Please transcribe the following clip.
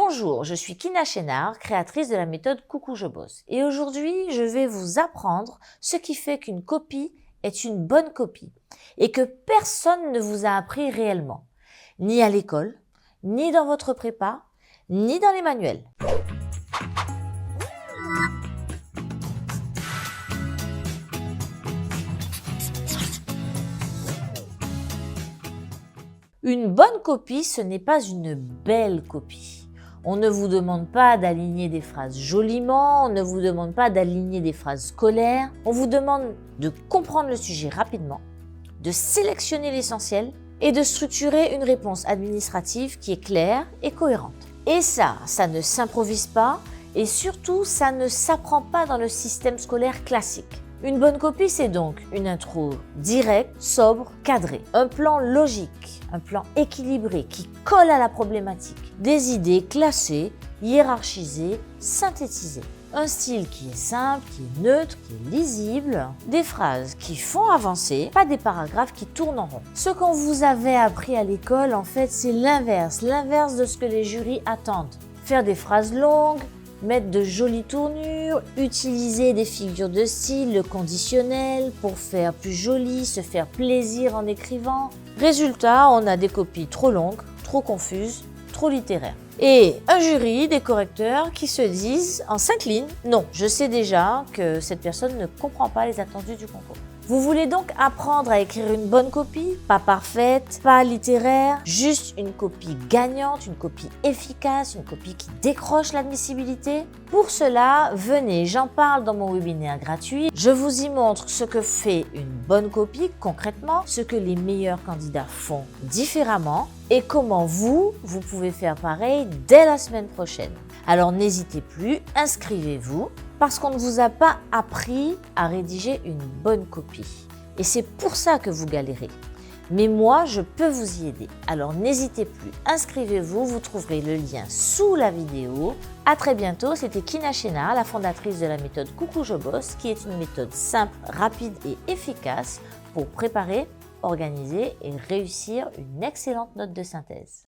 Bonjour, je suis Kina Chénard, créatrice de la méthode Coucou je bosse. Et aujourd'hui, je vais vous apprendre ce qui fait qu'une copie est une bonne copie et que personne ne vous a appris réellement, ni à l'école, ni dans votre prépa, ni dans les manuels. Une bonne copie, ce n'est pas une belle copie. On ne vous demande pas d'aligner des phrases joliment, on ne vous demande pas d'aligner des phrases scolaires. On vous demande de comprendre le sujet rapidement, de sélectionner l'essentiel et de structurer une réponse administrative qui est claire et cohérente. Et ça ne s'improvise pas et surtout, ça ne s'apprend pas dans le système scolaire classique. Une bonne copie, c'est donc une intro directe, sobre, cadrée. Un plan logique, un plan équilibré qui colle à la problématique. Des idées classées, hiérarchisées, synthétisées. Un style qui est simple, qui est neutre, qui est lisible. Des phrases qui font avancer, pas des paragraphes qui tournent en rond. Ce qu'on vous avait appris à l'école, en fait, c'est l'inverse de ce que les jurys attendent. Faire des phrases longues, mettre de jolies tournures, utiliser des figures de style, le conditionnel pour faire plus joli, se faire plaisir en écrivant. Résultat, on a des copies trop longues, trop confuses, trop littéraires. Et un jury, des correcteurs qui se disent en 5 lignes, non, je sais déjà que cette personne ne comprend pas les attendus du concours. Vous voulez donc apprendre à écrire une bonne copie, pas parfaite, pas littéraire, juste une copie gagnante, une copie efficace, une copie qui décroche l'admissibilité? Pour cela, venez, j'en parle dans mon webinaire gratuit. Je vous y montre ce que fait une bonne copie concrètement, ce que les meilleurs candidats font différemment et comment vous pouvez faire pareil dès la semaine prochaine. Alors n'hésitez plus, inscrivez-vous parce qu'on ne vous a pas appris à rédiger une bonne copie. Et c'est pour ça que vous galérez. Mais moi, je peux vous y aider. Alors n'hésitez plus, inscrivez-vous, vous trouverez le lien sous la vidéo. À très bientôt, c'était Kina Chénard, la fondatrice de la méthode Coucou je bosse, qui est une méthode simple, rapide et efficace pour préparer, organiser et réussir une excellente note de synthèse.